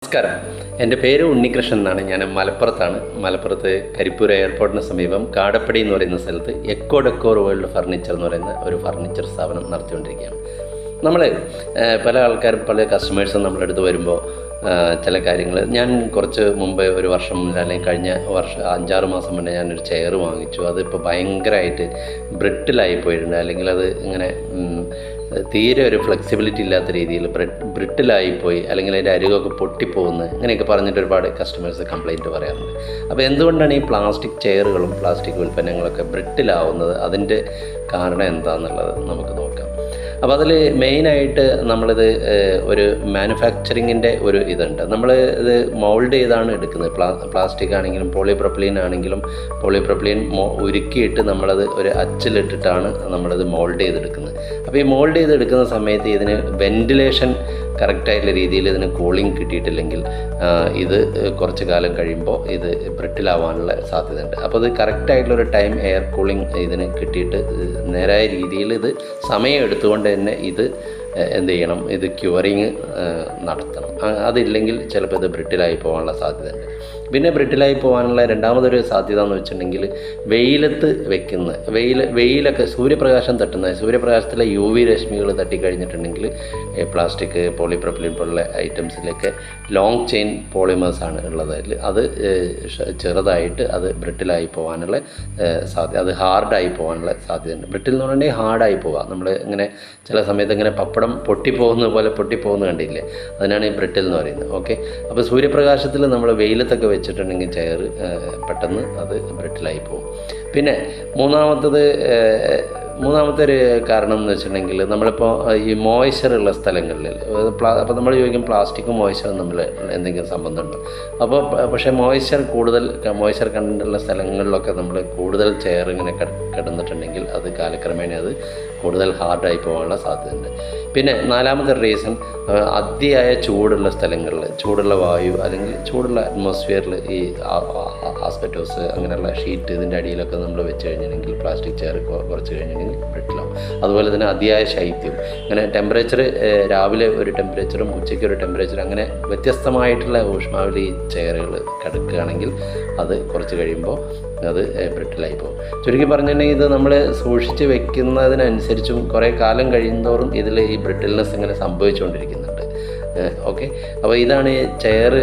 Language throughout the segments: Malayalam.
നമസ്കാരം, എൻ്റെ പേര് ഉണ്ണികൃഷ്ണൻ എന്നാണ്. ഞാൻ മലപ്പുറത്ത് കരിപ്പൂർ എയർപോർട്ടിന് സമീപം കാടപ്പടി എന്ന് പറയുന്ന സ്ഥലത്ത് എക്കോ ഡെക്കോർ വേൾഡ് ഫർണിച്ചർ എന്ന് പറയുന്ന ഒരു ഫർണിച്ചർ സ്ഥാപനം നടത്തിക്കൊണ്ടിരിക്കുകയാണ്. നമ്മൾ പല കസ്റ്റമേഴ്സും നമ്മുടെ അടുത്ത് വരുമ്പോൾ ചില കാര്യങ്ങൾ, ഞാൻ കുറച്ച് മുമ്പ് ഒരു വർഷം മുന്നേ അല്ലെങ്കിൽ കഴിഞ്ഞ വർഷം 5-6 മാസം മുന്നേ ഞാനൊരു ചെയർ വാങ്ങിച്ചു. അതിപ്പോൾ ഭയങ്കരമായിട്ട് ബ്രിട്ടിലായി പോയിട്ടുണ്ട്, അല്ലെങ്കിൽ അത് ഇങ്ങനെ തീരെ ഒരു ഫ്ലെക്സിബിലിറ്റി ഇല്ലാത്ത രീതിയിൽ ബ്രിട്ടിലായിപ്പോയി, അല്ലെങ്കിൽ അതിൻ്റെ അരികൊക്കെ പൊട്ടിപ്പോകുന്നത്, ഇങ്ങനെയൊക്കെ പറഞ്ഞിട്ട് ഒരുപാട് കസ്റ്റമേഴ്സ് കംപ്ലയിൻറ്റ് പറയാറുണ്ട്. അപ്പോൾ എന്തുകൊണ്ടാണ് ഈ പ്ലാസ്റ്റിക് ചെയറുകളും പ്ലാസ്റ്റിക് ഉൽപ്പന്നങ്ങളൊക്കെ ബ്രിട്ടിലാവുന്നത്, അതിൻ്റെ കാരണം എന്താണെന്നുള്ളത് നമുക്ക് നോക്കാം. അപ്പോൾ അതിൽ മെയിനായിട്ട് നമ്മളിത് ഒരു മാനുഫാക്ചറിങ്ങിൻ്റെ ഒരു ഇതുണ്ട്. നമ്മൾ ഇത് മൗൾഡ് ചെയ്താണ് എടുക്കുന്നത്. പ്ലാസ്റ്റിക് ആണെങ്കിലും പോളിപ്രൊപ്പലീൻ ആണെങ്കിലും പോളിപ്രൊപ്പലീൻ ഉരുക്കിയിട്ട് നമ്മളത് ഒരു അച്ചിലിട്ടിട്ടാണ് നമ്മളിത് മൗൾഡ് ചെയ്തെടുക്കുന്നത്. അപ്പോൾ ഈ മൗൾഡ് ചെയ്തെടുക്കുന്ന സമയത്ത് ഇതിന് വെൻറ്റിലേഷൻ കറക്റ്റായിട്ടുള്ള രീതിയിൽ ഇതിന് കൂളിംഗ് കിട്ടിയിട്ടില്ലെങ്കിൽ ഇത് കുറച്ച് കാലം കഴിയുമ്പോൾ ഇത് ബ്രിട്ടിലാവാനുള്ള സാധ്യതയുണ്ട്. അപ്പോൾ ഇത് കറക്റ്റായിട്ടുള്ളൊരു ടൈം എയർ കൂളിംഗ് ഇതിന് കിട്ടിയിട്ട് നേരായ രീതിയിൽ ഇത് സമയം എടുത്തുകൊണ്ട് തന്നെ ഇത് എന്ത് ചെയ്യണം, ഇത് ക്യൂറിങ് നടത്തണം. അതില്ലെങ്കിൽ ചിലപ്പോൾ ഇത് ബ്രിട്ടിലായി പോകാനുള്ള സാധ്യതയുണ്ട്. പിന്നെ ബ്രിട്ടിലായി പോകാനുള്ള രണ്ടാമതൊരു സാധ്യത എന്ന് വെച്ചിട്ടുണ്ടെങ്കിൽ വെയിലത്ത് വെക്കുന്ന വെയിലൊക്കെ സൂര്യപ്രകാശത്തിലെ UV രശ്മികൾ തട്ടിക്കഴിഞ്ഞിട്ടുണ്ടെങ്കിൽ പ്ലാസ്റ്റിക് പോളിപ്രൊപ്പലിൻ പോലുള്ള ഐറ്റംസിലൊക്കെ ലോങ് ചെയിൻ പോളിമേഴ്സാണ് ഉള്ളത്. അത് ചെറുതായിട്ട് അത് ബ്രിട്ടിലായി പോകാനുള്ള സാധ്യത, അത് ഹാർഡായി പോകാനുള്ള സാധ്യതയുണ്ട്. ബ്രിട്ടിൽ എന്ന് പറഞ്ഞിട്ടുണ്ടെങ്കിൽ ഹാർഡായി പോവുക. നമ്മൾ ഇങ്ങനെ ചില സമയത്ത് ഇങ്ങനെ പപ്പടം പൊട്ടിപ്പോകുന്ന കണ്ടില്ലേ, അതിനാണ് ഈ ബ്രിട്ടിൽ എന്ന് പറയുന്നത്. ഓക്കെ, അപ്പോൾ സൂര്യപ്രകാശത്തിൽ നമ്മൾ വെയിലത്തൊക്കെ വെച്ചിട്ടുണ്ടെങ്കിൽ ചെയർ പെട്ടെന്ന് അത് ബ്രിട്ടിലായി പോകും. പിന്നെ മൂന്നാമത്തെ ഒരു കാരണം എന്ന് വെച്ചിട്ടുണ്ടെങ്കിൽ, നമ്മളിപ്പോൾ ഈ മോയ്സ്ചറുള്ള സ്ഥലങ്ങളിൽ, അപ്പോൾ നമ്മൾ ചോദിക്കും പ്ലാസ്റ്റിക്കും മോയ്സ്ചറും തമ്മിൽ എന്തെങ്കിലും സംബന്ധമുണ്ടോ. അപ്പോൾ പക്ഷേ മോയ്സ്ചർ കണ്ടന്റുള്ള സ്ഥലങ്ങളിലൊക്കെ നമ്മൾ കൂടുതൽ ചെയർ ഇങ്ങനെ കിടന്നിട്ടുണ്ടെങ്കിൽ അത് കാലക്രമേണ അത് കൂടുതൽ ഹാർഡായി പോകാനുള്ള സാധ്യതയുണ്ട്. പിന്നെ നാലാമത്തെ റീസൺ, അതിയായ ചൂടുള്ള സ്ഥലങ്ങളിൽ, ചൂടുള്ള വായു അല്ലെങ്കിൽ ചൂടുള്ള അറ്റ്മോസ്ഫിയറിൽ ഈ ആസ്പെറ്റോസ് അങ്ങനെയുള്ള ഷീറ്റ് ഇതിൻ്റെ അടിയിലൊക്കെ നമ്മൾ വെച്ച് കഴിഞ്ഞിട്ടുണ്ടെങ്കിൽ പ്ലാസ്റ്റിക് ചെയർ കുറച്ച് കഴിഞ്ഞിട്ടുണ്ടെങ്കിൽ ബ്രിട്ടിലാവും. അതുപോലെ തന്നെ അതിയായ ശൈത്യം, അങ്ങനെ ടെമ്പറേച്ചർ രാവിലെ ഒരു ടെമ്പറേച്ചറും ഉച്ചയ്ക്ക് ഒരു ടെമ്പറേച്ചറും അങ്ങനെ വ്യത്യസ്തമായിട്ടുള്ള ഊഷ്മാവിൽ ഈ ചെയറുകൾ കിടക്കുകയാണെങ്കിൽ അത് കുറച്ച് കഴിയുമ്പോൾ അത് ബ്രിട്ടിലായി പോകും. ചുരുക്കി പറഞ്ഞിട്ടുണ്ടെങ്കിൽ ഇത് നമ്മൾ സൂക്ഷിച്ച് വെക്കുന്നതിനനുസരിച്ചും കുറേ കാലം കഴിയുന്തോറും ഇതിൽ ഈ ബ്രിട്ടിൽനെസ് ഇങ്ങനെ സംഭവിച്ചുകൊണ്ടിരിക്കുന്നുണ്ട്. ഓക്കെ, അപ്പോൾ ഇതാണ് ഈ ചെയർ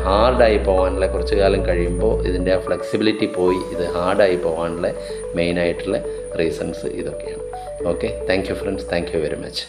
ഹാർഡായി പോകാനുള്ള, കുറച്ച് കാലം കഴിയുമ്പോൾ ഇതിൻ്റെ ആ ഫ്ലെക്സിബിലിറ്റി പോയി ഇത് ഹാർഡായി പോകാനുള്ള മെയിനായിട്ടുള്ള റീസൺസ് ഇതൊക്കെയാണ്. Okay, thank you friends, thank you very much.